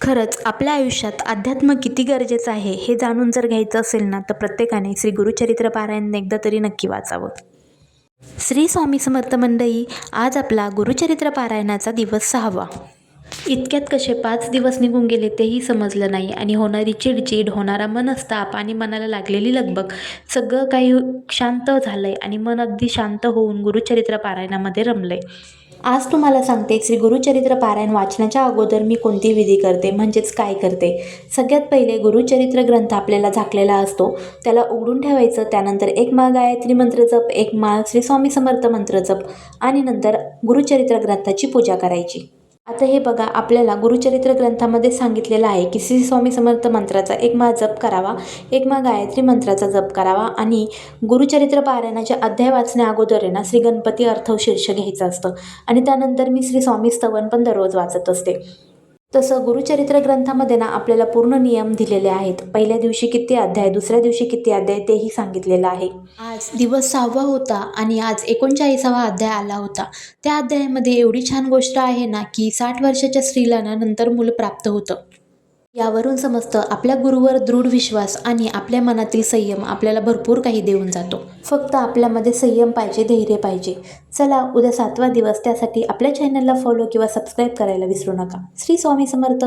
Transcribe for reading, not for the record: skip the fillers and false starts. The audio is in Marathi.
खरंच आपल्या आयुष्यात अध्यात्म किती गरजेचं आहे हे जाणून जर घ्यायचं असेल ना, तर प्रत्येकाने श्री गुरुचरित्र पारायण एकदा तरी नक्की वाचावं. श्री स्वामी समर्थ मंडळी, आज आपला गुरुचरित्र पारायणाचा दिवस 6वा. इतक्यात कसे 5 दिवस निघून गेले तेही समजलं नाही आणि होणारी चिडचिड, होणारा मनस्ताप आणि मनाला लागलेली लगबग सगळं काही शांत झालंय आणि मन अगदी शांत होऊन गुरुचरित्र पारायणामध्ये रमलंय. आज तुम्हाला सांगते, श्री गुरुचरित्र पारायण वाचनाच्या अगोदर मी कोणती विधी करते, म्हणजेच काय करते. सगळ्यात पहिले गुरुचरित्र ग्रंथ आपल्याला झाकलेला असतो, त्याला उघडून ठेवायचं. त्यानंतर एक माळ गायत्री मंत्र जप, एक माळ श्री स्वामी समर्थ मंत्र जप आणि नंतर गुरुचरित्र ग्रंथाची पूजा करायची. आता हे बघा, आपल्याला गुरुचरित्र ग्रंथामध्ये सांगितलेलं आहे की श्री स्वामी समर्थ मंत्राचा एक माळ जप करावा, एक माळ गायत्री मंत्राचा जप करावा आणि गुरुचरित्र पारायणाचे अध्याय वाचण्या अगोदर आहे ना, श्री गणपती अर्थव शीर्ष घ्यायचं असतं आणि त्यानंतर मी श्री स्वामी स्तवन पण दररोज वाचत असते. तसं गुरुचरित्र ग्रंथामध्ये ना आपल्याला पूर्ण नियम दिलेले आहेत. पहिल्या दिवशी किती अध्याय, दुसऱ्या दिवशी किती अध्याय तेही सांगितलेलं आहे. आज दिवस 6वा होता आणि आज 39वा अध्याय आला होता. त्या अध्यायामध्ये एवढी छान गोष्ट आहे ना की 60 वर्षाच्या स्त्रीला ना नंतर मूल प्राप्त होतं. यावरून समजतं आपल्या गुरुवर दृढ विश्वास आणि आपल्या मनातील संयम आपल्याला भरपूर काही देऊन जातो. फक्त आपल्यामध्ये संयम पाहिजे, धैर्य पाहिजे. चला, उद्या 7वा दिवस, त्यासाठी आपल्या चॅनलला फॉलो किंवा सबस्क्राईब करायला विसरू नका. श्री स्वामी समर्थ.